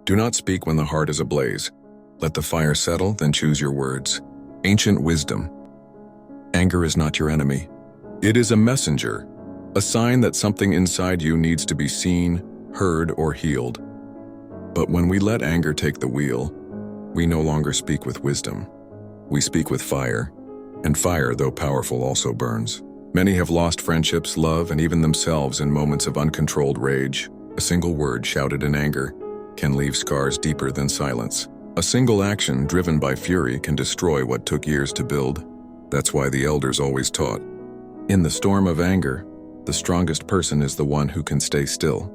Do not speak when the heart is ablaze. Let the fire settle, then choose your words. Ancient wisdom. Anger is not your enemy. It is a messenger, a sign that something inside you needs to be seen, heard, or healed. But when we let anger take the wheel, we no longer speak with wisdom. We speak with fire, and fire, though powerful, also burns. Many have lost friendships, love, and even themselves in moments of uncontrolled rage. A single word shouted in anger can leave scars deeper than silence. A single action driven by fury can destroy what took years to build. That's why the elders always taught, in the storm of anger, the strongest person is the one who can stay still.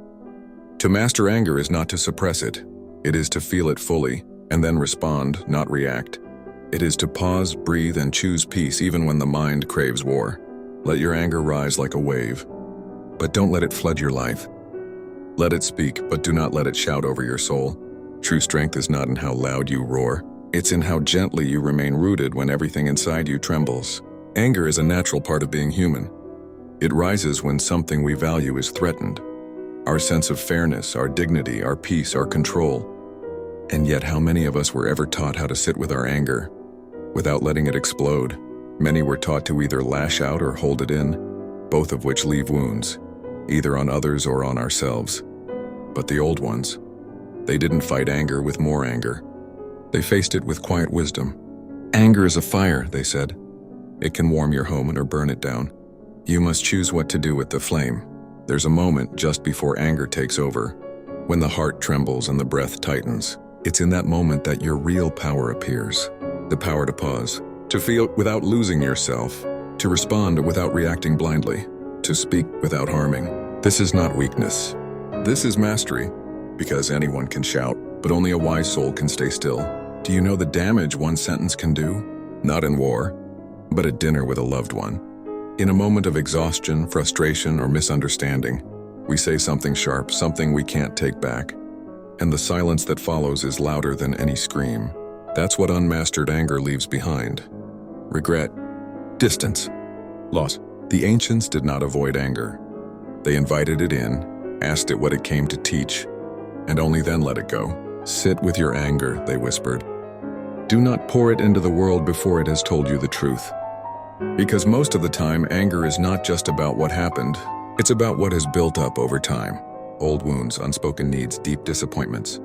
To master anger is not to suppress it. It is to feel it fully, and then respond, not react. It is to pause, breathe, and choose peace even when the mind craves war. Let your anger rise like a wave, but don't let it flood your life. Let it speak, but do not let it shout over your soul. True strength is not in how loud you roar. It's in how gently you remain rooted when everything inside you trembles. Anger is a natural part of being human. It rises when something we value is threatened. Our sense of fairness, our dignity, our peace, our control. And yet how many of us were ever taught how to sit with our anger without letting it explode? Many were taught to either lash out or hold it in, both of which leave wounds, either on others or on ourselves. But the old ones, they didn't fight anger with more anger. They faced it with quiet wisdom. Anger is a fire, they said. It can warm your home or burn it down. You must choose what to do with the flame. There's a moment just before anger takes over, when the heart trembles and the breath tightens. It's in that moment that your real power appears. The power to pause, to feel without losing yourself, to respond without reacting blindly, to speak without harming. This is not weakness. This is mastery, because anyone can shout, but only a wise soul can stay still. Do you know the damage one sentence can do? Not in war, but at dinner with a loved one. In a moment of exhaustion, frustration, or misunderstanding, we say something sharp, something we can't take back, and the silence that follows is louder than any scream. That's what unmastered anger leaves behind. Regret, distance, loss. The ancients did not avoid anger. They invited it in, asked it what it came to teach, and only then let it go. Sit with your anger, they whispered. Do not pour it into the world before it has told you the truth. Because most of the time, anger is not just about what happened, it's about what has built up over time. Old wounds, unspoken needs, deep disappointments.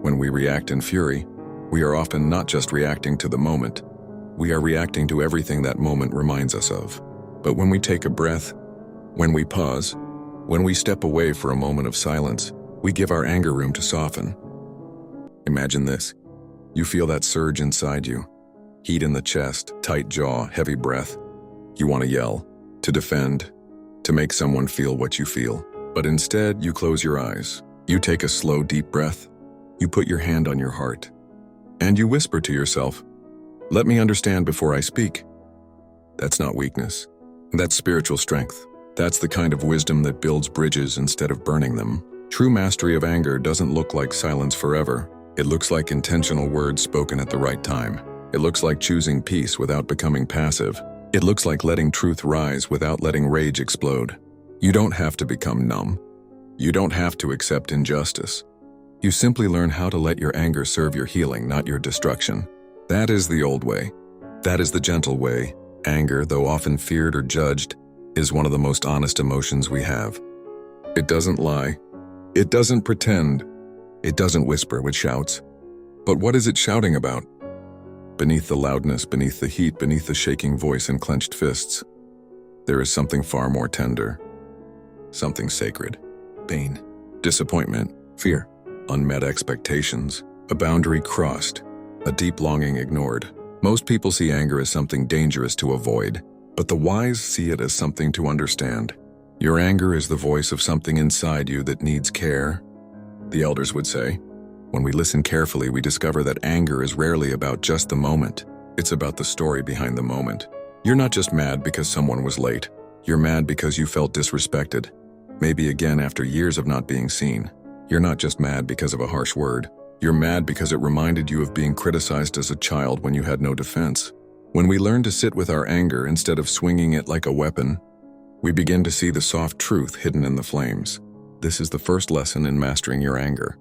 When we react in fury, we are often not just reacting to the moment, we are reacting to everything that moment reminds us of. But when we take a breath, when we pause, when we step away for a moment of silence, we give our anger room to soften. Imagine this. You feel that surge inside you. Heat in the chest, tight jaw, heavy breath. You want to yell, to defend, to make someone feel what you feel. But instead, you close your eyes. You take a slow, deep breath. You put your hand on your heart. And you whisper to yourself, let me understand before I speak. That's not weakness. That's spiritual strength. That's the kind of wisdom that builds bridges instead of burning them. True mastery of anger doesn't look like silence forever. It looks like intentional words spoken at the right time. It looks like choosing peace without becoming passive. It looks like letting truth rise without letting rage explode. You don't have to become numb. You don't have to accept injustice. You simply learn how to let your anger serve your healing, not your destruction. That is the old way. That is the gentle way. Anger, though often feared or judged, is one of the most honest emotions we have. It doesn't lie. It doesn't pretend. It doesn't whisper with shouts. But what is it shouting about? Beneath the loudness, beneath the heat, beneath the shaking voice and clenched fists, there is something far more tender. Something sacred. Pain, disappointment, fear, unmet expectations, a boundary crossed, a deep longing ignored. Most people see anger as something dangerous to avoid, but the wise see it as something to understand. Your anger is the voice of something inside you that needs care, the elders would say. When we listen carefully, we discover that anger is rarely about just the moment. It's about the story behind the moment. You're not just mad because someone was late. You're mad because you felt disrespected. Maybe again after years of not being seen. You're not just mad because of a harsh word. You're mad because it reminded you of being criticized as a child when you had no defense. When we learn to sit with our anger instead of swinging it like a weapon, we begin to see the soft truth hidden in the flames. This is the first lesson in mastering your anger.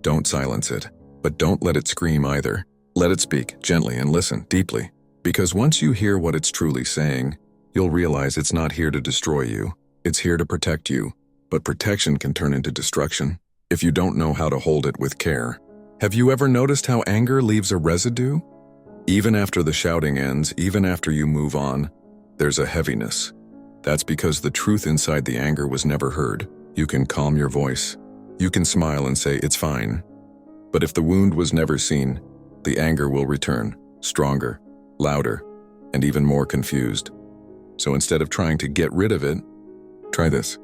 Don't silence it, but don't let it scream either. Let it speak gently and listen deeply. Because once you hear what it's truly saying, you'll realize it's not here to destroy you. It's here to protect you. But protection can turn into destruction if you don't know how to hold it with care. Have you ever noticed how anger leaves a residue? Even after the shouting ends, even after you move on, there's a heaviness. That's because the truth inside the anger was never heard. You can calm your voice. You can smile and say, "It's fine." But if the wound was never seen, the anger will return, stronger, louder, and even more confused. So instead of trying to get rid of it, try this.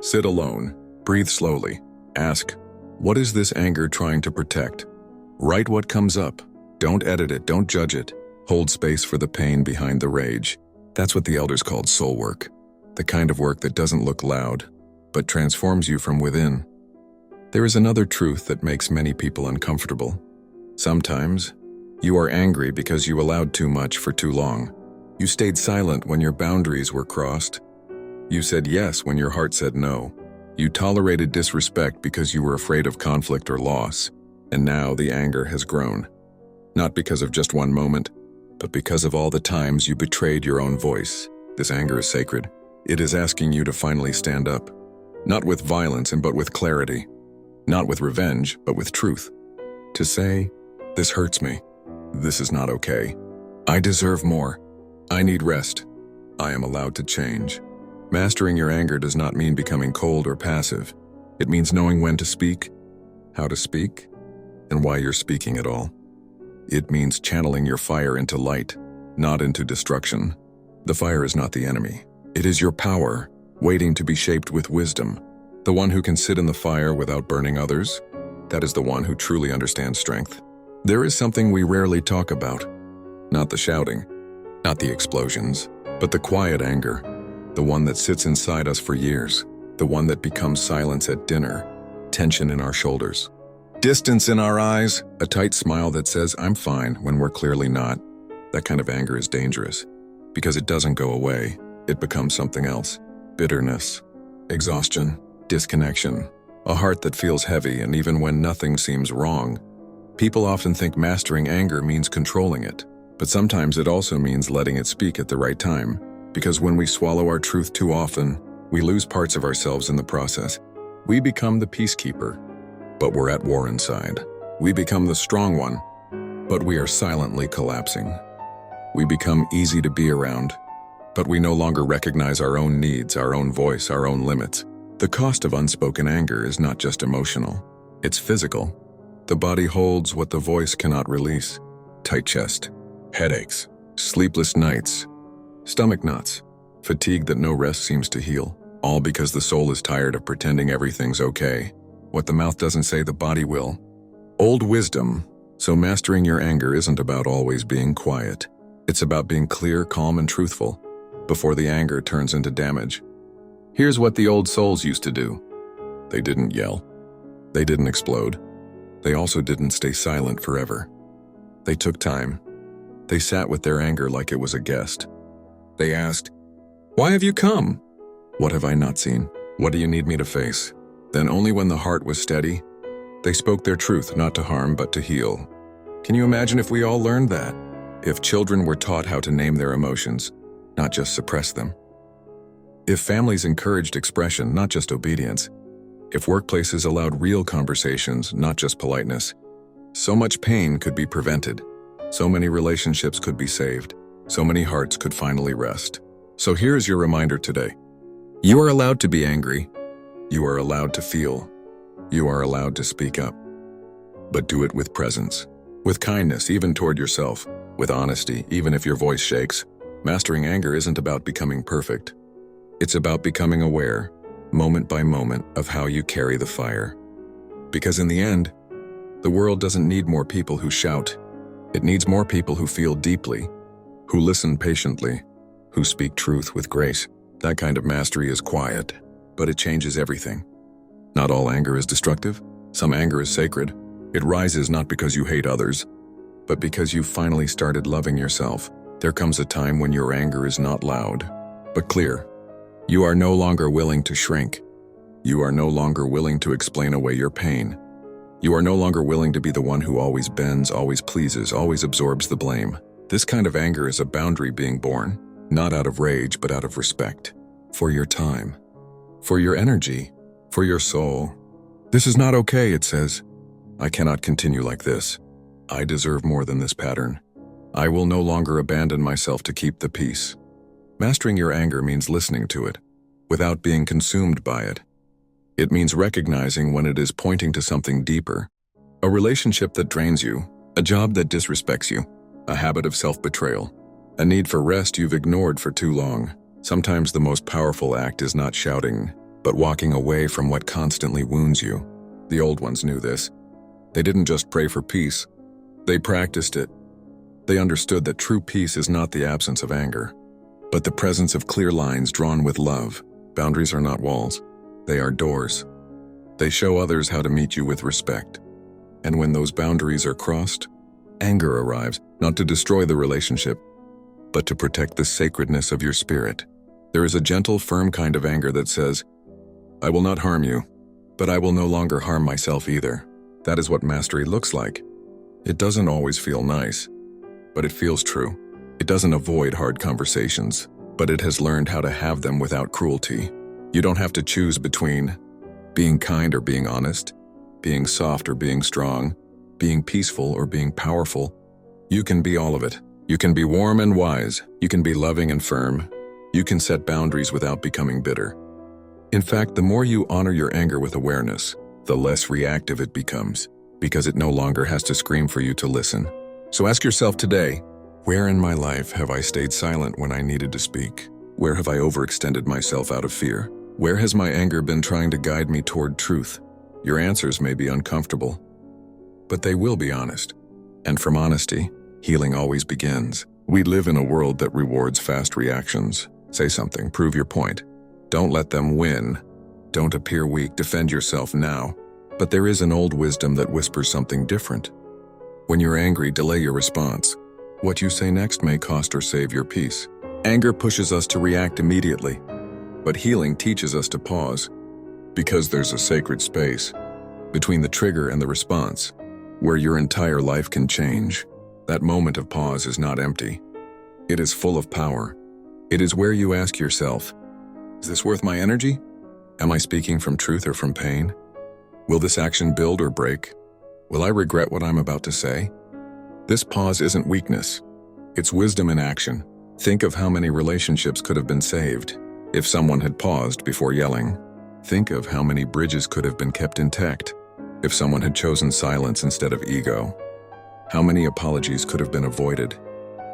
Sit alone, breathe slowly, ask, what is this anger trying to protect? Write what comes up. Don't edit it, don't judge it. Hold space for the pain behind the rage. That's what the elders called soul work. The kind of work that doesn't look loud, but transforms you from within. There is another truth that makes many people uncomfortable. Sometimes, you are angry because you allowed too much for too long. You stayed silent when your boundaries were crossed. You said yes when your heart said no. You tolerated disrespect because you were afraid of conflict or loss. And now the anger has grown. Not because of just one moment, but because of all the times you betrayed your own voice. This anger is sacred. It is asking you to finally stand up. Not with violence, but with clarity. Not with revenge, but with truth. To say, this hurts me. This is not okay. I deserve more. I need rest. I am allowed to change. Mastering your anger does not mean becoming cold or passive. It means knowing when to speak, how to speak, and why you're speaking at all. It means channeling your fire into light, not into destruction. The fire is not the enemy. It is your power, waiting to be shaped with wisdom. The one who can sit in the fire without burning others, that is the one who truly understands strength. There is something we rarely talk about. Not the shouting, not the explosions, but the quiet anger. The one that sits inside us for years. The one that becomes silence at dinner, tension in our shoulders. Distance in our eyes, a tight smile that says, "I'm fine," when we're clearly not. That kind of anger is dangerous. Because it doesn't go away, it becomes something else. Bitterness, exhaustion, disconnection. A heart that feels heavy, and even when nothing seems wrong. People often think mastering anger means controlling it. But sometimes it also means letting it speak at the right time. Because when we swallow our truth too often, we lose parts of ourselves in the process. We become the peacekeeper, but we're at war inside. We become the strong one, but we are silently collapsing. We become easy to be around, but we no longer recognize our own needs, our own voice, our own limits. The cost of unspoken anger is not just emotional, it's physical. The body holds what the voice cannot release. Tight chest, headaches, sleepless nights, stomach knots, fatigue that no rest seems to heal. All because the soul is tired of pretending everything's okay. What the mouth doesn't say, the body will. Old wisdom. So mastering your anger isn't about always being quiet. It's about being clear, calm, and truthful before the anger turns into damage. Here's what the old souls used to do. They didn't yell. They didn't explode. They also didn't stay silent forever. They took time. They sat with their anger like it was a guest. They asked, "Why have you come? What have I not seen? What do you need me to face?" Then only when the heart was steady, they spoke their truth, not to harm, but to heal. Can you imagine if we all learned that? If children were taught how to name their emotions, not just suppress them. If families encouraged expression, not just obedience. If workplaces allowed real conversations, not just politeness. So much pain could be prevented. So many relationships could be saved. So many hearts could finally rest. So here's your reminder today. You are allowed to be angry. You are allowed to feel. You are allowed to speak up. But do it with presence, with kindness, even toward yourself, with honesty, even if your voice shakes. Mastering anger isn't about becoming perfect. It's about becoming aware, moment by moment, of how you carry the fire. Because in the end, the world doesn't need more people who shout. It needs more people who feel deeply, who listen patiently, who speak truth with grace. That kind of mastery is quiet, but it changes everything. Not all anger is destructive. Some anger is sacred. It rises not because you hate others, but because you've finally started loving yourself. There comes a time when your anger is not loud, but clear. You are no longer willing to shrink. You are no longer willing to explain away your pain. You are no longer willing to be the one who always bends, always pleases, always absorbs the blame. This kind of anger is a boundary being born, not out of rage, but out of respect. For your time, for your energy, for your soul. This is not okay, it says. I cannot continue like this. I deserve more than this pattern. I will no longer abandon myself to keep the peace. Mastering your anger means listening to it, without being consumed by it. It means recognizing when it is pointing to something deeper. A relationship that drains you, a job that disrespects you, a habit of self-betrayal, a need for rest you've ignored for too long. Sometimes the most powerful act is not shouting, but walking away from what constantly wounds you. The old ones knew this. They didn't just pray for peace, they practiced it. They understood that true peace is not the absence of anger, but the presence of clear lines drawn with love. Boundaries are not walls, they are doors. They show others how to meet you with respect. And when those boundaries are crossed, anger arrives, not to destroy the relationship, but to protect the sacredness of your spirit. There is a gentle, firm kind of anger that says, I will not harm you, but I will no longer harm myself either. That is what mastery looks like. It doesn't always feel nice, but it feels true. It doesn't avoid hard conversations, but it has learned how to have them without cruelty. You don't have to choose between being kind or being honest, being soft or being strong, being peaceful or being powerful. You can be all of it. You can be warm and wise. You can be loving and firm. You can set boundaries without becoming bitter. In fact, the more you honor your anger with awareness, the less reactive it becomes, because it no longer has to scream for you to listen. So ask yourself today, where in my life have I stayed silent when I needed to speak? Where have I overextended myself out of fear? Where has my anger been trying to guide me toward truth? Your answers may be uncomfortable, but they will be honest. And from honesty, healing always begins. We live in a world that rewards fast reactions. Say something, prove your point. Don't let them win. Don't appear weak, defend yourself now. But there is an old wisdom that whispers something different. When you're angry, delay your response. What you say next may cost or save your peace. Anger pushes us to react immediately, but healing teaches us to pause, because there's a sacred space between the trigger and the response, where your entire life can change. That moment of pause is not empty. It is full of power. It is where you ask yourself, is this worth my energy? Am I speaking from truth or from pain? Will this action build or break? Will I regret what I'm about to say? This pause isn't weakness. It's wisdom in action. Think of how many relationships could have been saved if someone had paused before yelling. Think of how many bridges could have been kept intact if someone had chosen silence instead of ego. How many apologies could have been avoided?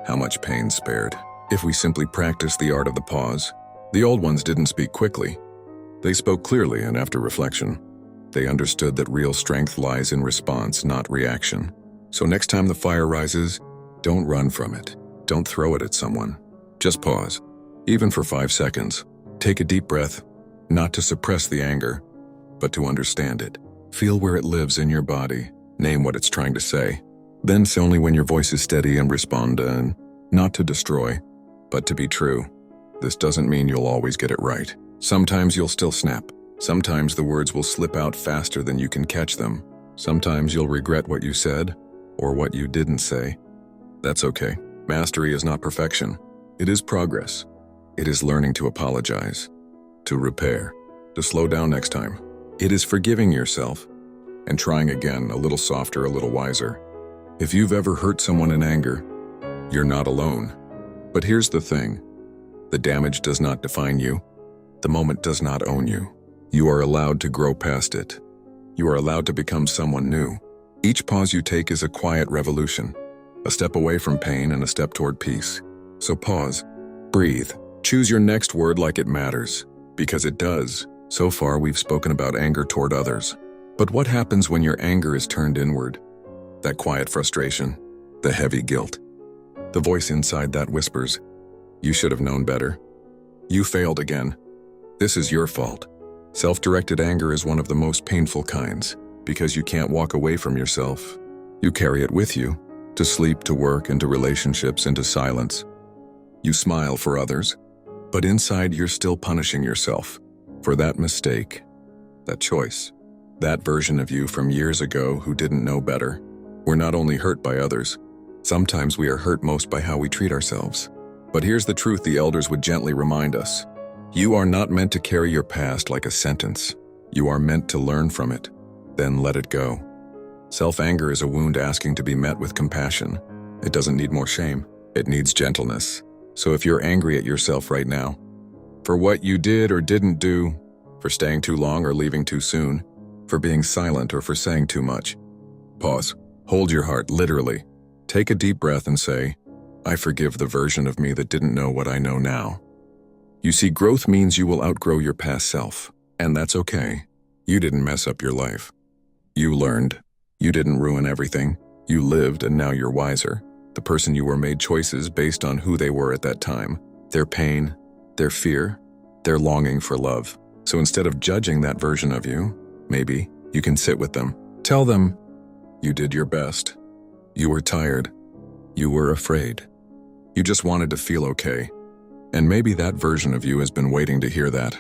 How much pain spared if we simply practiced the art of the pause? The old ones didn't speak quickly. They spoke clearly, and after reflection, they understood that real strength lies in response, not reaction. So next time the fire rises, don't run from it. Don't throw it at someone. Just pause, even for 5 seconds. Take a deep breath, not to suppress the anger, but to understand it. Feel where it lives in your body. Name what it's trying to say. Then say only when your voice is steady and respond, and not to destroy, but to be true. This doesn't mean you'll always get it right. Sometimes you'll still snap. Sometimes the words will slip out faster than you can catch them. Sometimes you'll regret what you said or what you didn't say. That's okay. Mastery is not perfection. It is progress. It is learning to apologize, to repair, to slow down next time. It is forgiving yourself and trying again, a little softer, a little wiser. If you've ever hurt someone in anger, you're not alone. But here's the thing. The damage does not define you. The moment does not own you. You are allowed to grow past it. You are allowed to become someone new. Each pause you take is a quiet revolution, a step away from pain and a step toward peace. So pause, breathe, choose your next word like it matters, because it does. So far, we've spoken about anger toward others. But what happens when your anger is turned inward? That quiet frustration, the heavy guilt. The voice inside that whispers, you should have known better. You failed again. This is your fault. Self-directed anger is one of the most painful kinds, because you can't walk away from yourself. You carry it with you, to sleep, to work, into relationships, into silence. You smile for others, but inside you're still punishing yourself for that mistake, that choice. That version of you from years ago who didn't know better. We're not only hurt by others, sometimes we are hurt most by how we treat ourselves. But here's the truth the elders would gently remind us. You are not meant to carry your past like a sentence. You are meant to learn from it, then let it go. Self-anger is a wound asking to be met with compassion. It doesn't need more shame. It needs gentleness. So if you're angry at yourself right now, for what you did or didn't do, for staying too long or leaving too soon, for being silent or for saying too much, pause. Hold your heart, literally. Take a deep breath and say, I forgive the version of me that didn't know what I know now. You see, growth means you will outgrow your past self, and that's okay. You didn't mess up your life. You learned. You didn't ruin everything. You lived, and now you're wiser. The person you were made choices based on who they were at that time, their pain, their fear, their longing for love. So instead of judging that version of you, maybe you can sit with them. Tell them, you did your best. You were tired. You were afraid. You just wanted to feel okay. And maybe that version of you has been waiting to hear that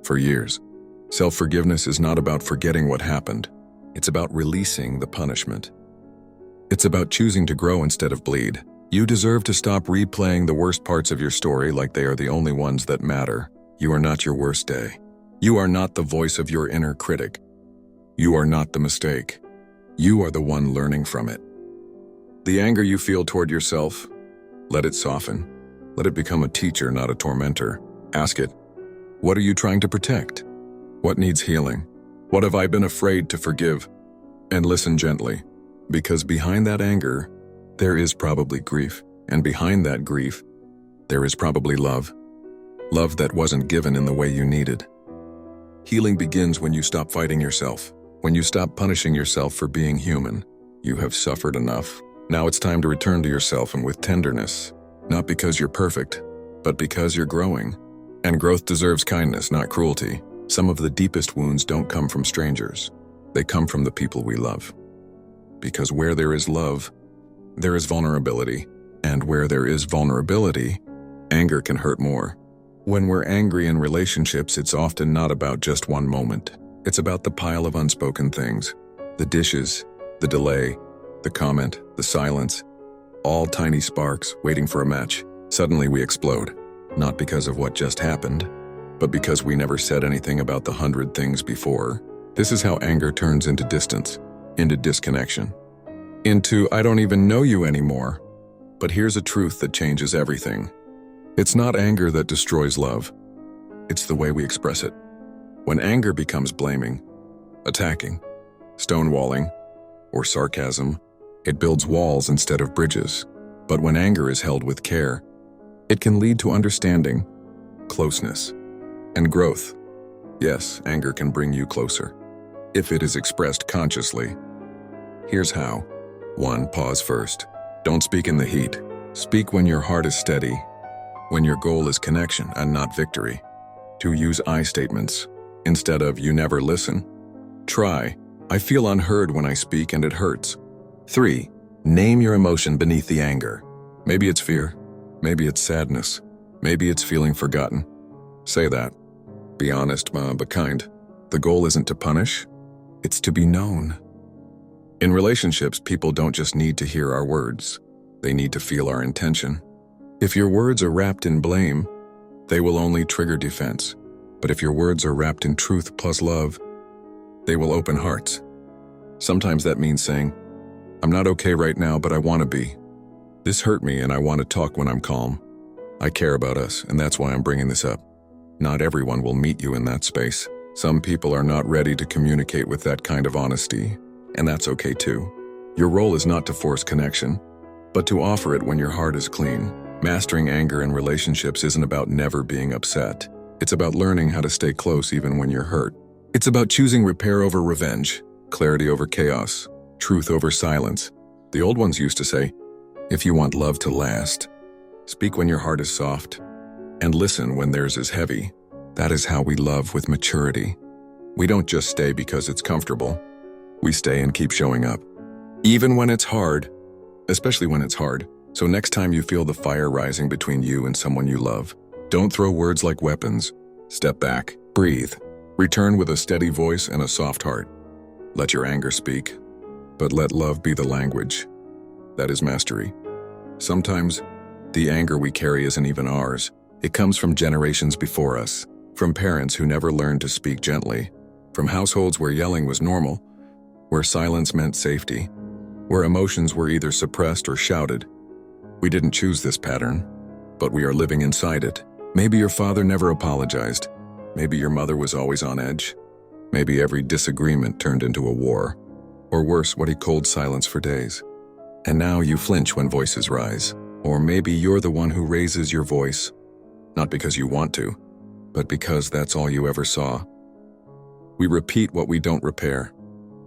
for years. Self-forgiveness is not about forgetting what happened. It's about releasing the punishment. It's about choosing to grow instead of bleed. You deserve to stop replaying the worst parts of your story like they are the only ones that matter. You are not your worst day. You are not the voice of your inner critic. You are not the mistake. You are the one learning from it. The anger you feel toward yourself, let it soften. Let it become a teacher, not a tormentor. Ask it, what are you trying to protect? What needs healing? What have I been afraid to forgive? And listen gently, because behind that anger, there is probably grief. And behind that grief, there is probably love. Love that wasn't given in the way you needed. Healing begins when you stop fighting yourself. When you stop punishing yourself for being human. You have suffered enough. Now it's time to return to yourself and with tenderness. Not because you're perfect, but because you're growing. And growth deserves kindness, not cruelty. Some of the deepest wounds don't come from strangers. They come from the people we love. Because where there is love, there is vulnerability. And where there is vulnerability, anger can hurt more. When we're angry in relationships, it's often not about just one moment. It's about the pile of unspoken things. The dishes, the delay, the comment, the silence. All tiny sparks waiting for a match. Suddenly we explode. Not because of what just happened, but because we never said anything about the 100 things before. This is how anger turns into distance, into disconnection, into I don't even know you anymore. But here's a truth that changes everything. It's not anger that destroys love. It's the way we express it. When anger becomes blaming, attacking, stonewalling, or sarcasm, it builds walls instead of bridges. But when anger is held with care, it can lead to understanding, closeness, and growth. Yes, anger can bring you closer, if it is expressed consciously. Here's how. 1. Pause first. Don't speak in the heat. Speak when your heart is steady, when your goal is connection and not victory. 2. Use I statements instead of you never listen. Try, I feel unheard when I speak and it hurts. 3. Name your emotion beneath the anger. Maybe it's fear, maybe it's sadness, maybe it's feeling forgotten. Say that. Be honest, but kind. The goal isn't to punish, it's to be known. In relationships, people don't just need to hear our words, they need to feel our intention. If your words are wrapped in blame, they will only trigger defense. But if your words are wrapped in truth plus love, they will open hearts. Sometimes that means saying, I'm not okay right now, but I want to be. This hurt me and I want to talk when I'm calm. I care about us, and that's why I'm bringing this up. Not everyone will meet you in that space. Some people are not ready to communicate with that kind of honesty, and that's okay too. Your role is not to force connection, but to offer it when your heart is clean. Mastering anger in relationships isn't about never being upset. It's about learning how to stay close even when you're hurt. It's about choosing repair over revenge, clarity over chaos, truth over silence. The old ones used to say, if you want love to last, speak when your heart is soft, and listen when theirs is heavy. That is how we love with maturity. We don't just stay because it's comfortable. We stay and keep showing up. Even when it's hard, especially when it's hard. So next time you feel the fire rising between you and someone you love, don't throw words like weapons. Step back, breathe, return with a steady voice and a soft heart. Let your anger speak, but let love be the language. That is mastery. Sometimes, the anger we carry isn't even ours. It comes from generations before us, from parents who never learned to speak gently, from households where yelling was normal, where silence meant safety, where emotions were either suppressed or shouted. We didn't choose this pattern, but we are living inside it. Maybe your father never apologized. Maybe your mother was always on edge. Maybe every disagreement turned into a war. Or worse, what he called silence for days. And now you flinch when voices rise. Or maybe you're the one who raises your voice, not because you want to, but because that's all you ever saw. We repeat what we don't repair,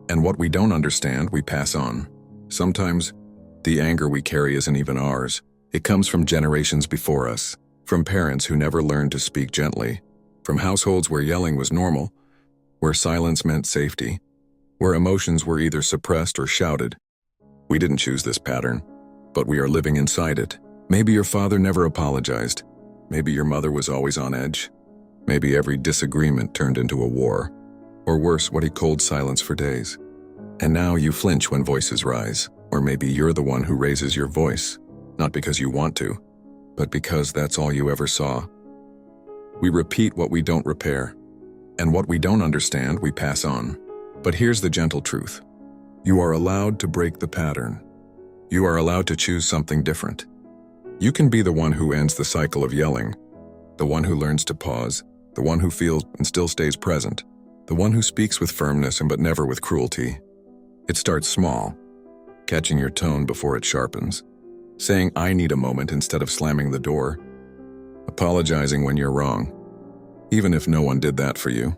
and what we don't understand, we pass on. Sometimes, the anger we carry isn't even ours. It comes from generations before us, from parents who never learned to speak gently, from households where yelling was normal, where silence meant safety, where emotions were either suppressed or shouted. We didn't choose this pattern, but we are living inside it. Maybe your father never apologized. Maybe your mother was always on edge. Maybe every disagreement turned into a war. Or worse, what he called silence for days. And now you flinch when voices rise. Or maybe you're the one who raises your voice, not because you want to, but because that's all you ever saw. We repeat what we don't repair, and what we don't understand, we pass on. But here's the gentle truth. You are allowed to break the pattern. You are allowed to choose something different. You can be the one who ends the cycle of yelling, the one who learns to pause, the one who feels and still stays present, the one who speaks with firmness but never with cruelty. It starts small, catching your tone before it sharpens, saying I need a moment instead of slamming the door, apologizing when you're wrong, even if no one did that for you.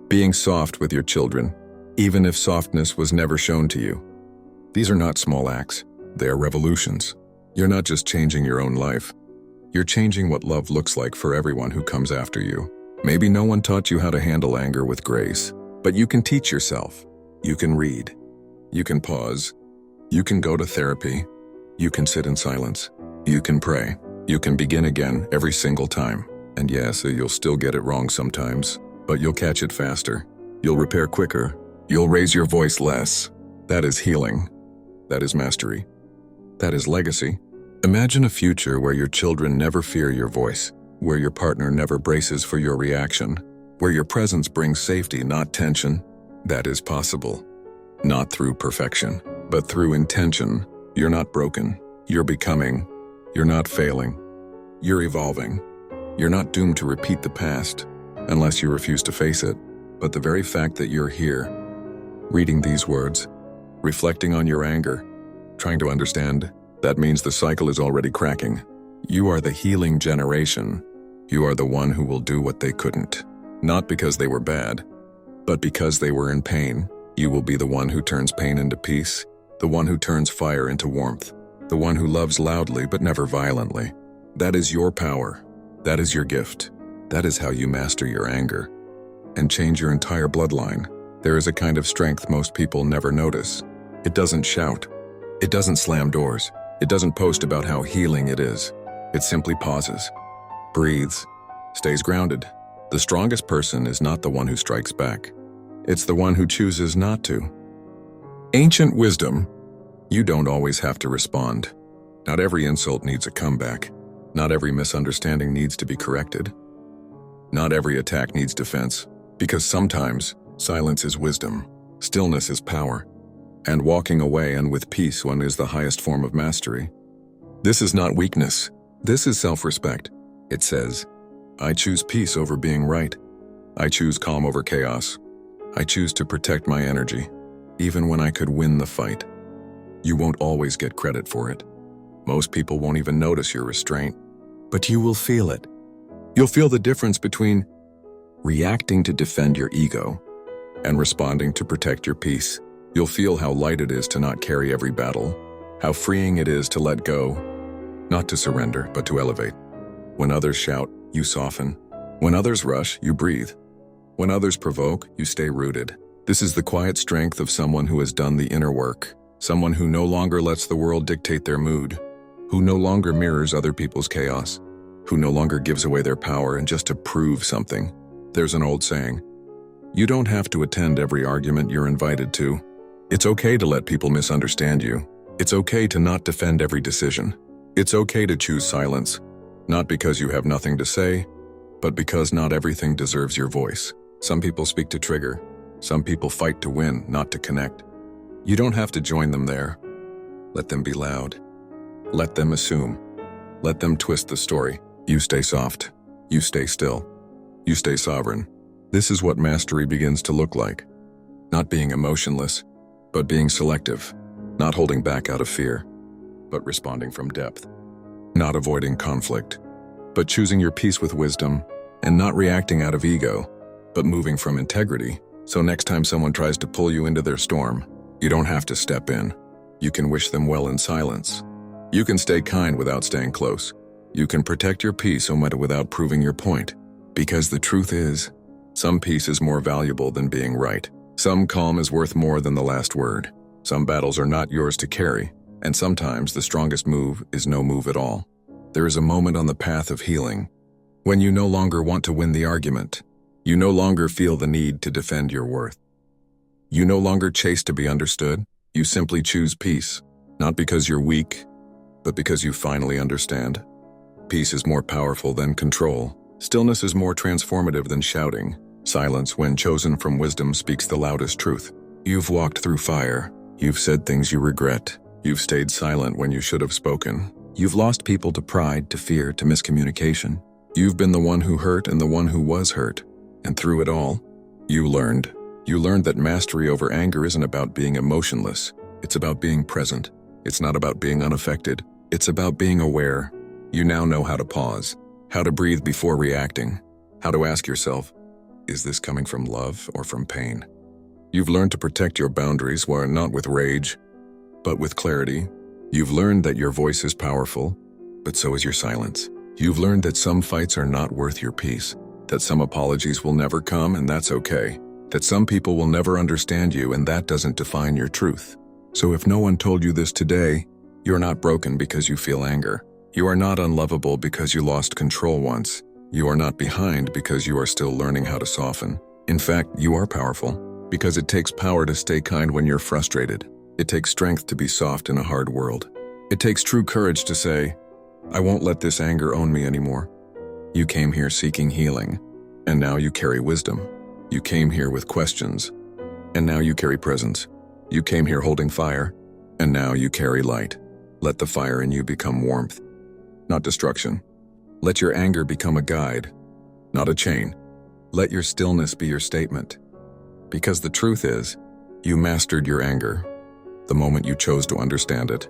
Being soft with your children, even if softness was never shown to you. These are not small acts, they are revolutions. You're not just changing your own life, you're changing what love looks like for everyone who comes after you. Maybe no one taught you how to handle anger with grace, but you can teach yourself. You can read. You can pause. You can go to therapy. You can sit in silence. You can pray. You can begin again every single time. And yes, you'll still get it wrong sometimes, but you'll catch it faster. You'll repair quicker. You'll raise your voice less. That is healing. That is mastery. That is legacy. Imagine a future where your children never fear your voice, where your partner never braces for your reaction, where your presence brings safety, not tension. That is possible. Not through perfection, but through intention. You're not broken. You're becoming. You're not failing. You're evolving. You're not doomed to repeat the past, unless you refuse to face it. But the very fact that you're here, reading these words, reflecting on your anger, trying to understand, that means the cycle is already cracking. You are the healing generation. You are the one who will do what they couldn't. Not because they were bad, but because they were in pain. You will be the one who turns pain into peace, the one who turns fire into warmth, the one who loves loudly but never violently. That is your power. That is your gift. That is how you master your anger and change your entire bloodline. There is a kind of strength most people never notice. It doesn't shout. It doesn't slam doors. It doesn't post about how healing it is. It simply pauses, breathes, stays grounded. The strongest person is not the one who strikes back. It's the one who chooses not to. Ancient wisdom. You don't always have to respond. Not every insult needs a comeback. Not every misunderstanding needs to be corrected. Not every attack needs defense, because sometimes silence is wisdom, stillness is power, and walking away and with peace one is the highest form of mastery. This is not weakness. This is self-respect. It says, I choose peace over being right. I choose calm over chaos. I choose to protect my energy, even when I could win the fight. You won't always get credit for it. Most people won't even notice your restraint, but you will feel it. You'll feel the difference between reacting to defend your ego and responding to protect your peace. You'll feel how light it is to not carry every battle, how freeing it is to let go, not to surrender, but to elevate. When others shout, you soften. When others rush, you breathe. When others provoke, you stay rooted. This is the quiet strength of someone who has done the inner work, someone who no longer lets the world dictate their mood, who no longer mirrors other people's chaos, who no longer gives away their power and just to prove something. There's an old saying, You don't have to attend every argument you're invited to. It's okay to let people misunderstand you. It's okay to not defend every decision. It's okay to choose silence, not because you have nothing to say, but because not everything deserves your voice. Some people speak to trigger. Some people fight to win, not to connect. You don't have to join them there. Let them be loud. Let them assume. Let them twist the story. You stay soft. You stay still. You stay sovereign. This is what mastery begins to look like. Not being emotionless, but being selective. Not holding back out of fear, but responding from depth. Not avoiding conflict, but choosing your peace with wisdom, and not reacting out of ego, but moving from integrity. So next time someone tries to pull you into their storm, you don't have to step in. You can wish them well in silence. You can stay kind without staying close. You can protect your peace without proving your point. Because the truth is, some peace is more valuable than being right. Some calm is worth more than the last word. Some battles are not yours to carry, and sometimes the strongest move is no move at all. There is a moment on the path of healing when you no longer want to win the argument. You no longer feel the need to defend your worth. You no longer chase to be understood. You simply choose peace, not because you're weak, but because you finally understand. Peace is more powerful than control. Stillness is more transformative than shouting. Silence, when chosen from wisdom, speaks the loudest truth. You've walked through fire. You've said things you regret. You've stayed silent when you should have spoken. You've lost people to pride, to fear, to miscommunication. You've been the one who hurt and the one who was hurt. And through it all, you learned. You learned that mastery over anger isn't about being emotionless. It's about being present. It's not about being unaffected. It's about being aware. You now know how to pause, how to breathe before reacting, how to ask yourself, is this coming from love or from pain? You've learned to protect your boundaries, where not with rage, but with clarity. You've learned that your voice is powerful, but so is your silence. You've learned that some fights are not worth your peace, that some apologies will never come, and that's okay, that some people will never understand you, and that doesn't define your truth. So if no one told you this today, you're not broken because you feel anger. You are not unlovable because you lost control once. You are not behind because you are still learning how to soften. In fact, you are powerful because it takes power to stay kind when you're frustrated. It takes strength to be soft in a hard world. It takes true courage to say, I won't let this anger own me anymore. You came here seeking healing, and now you carry wisdom. You came here with questions, and now you carry presence. You came here holding fire, and now you carry light. Let the fire in you become warmth, not destruction. Let your anger become a guide, not a chain. Let your stillness be your statement. Because the truth is, you mastered your anger the moment you chose to understand it.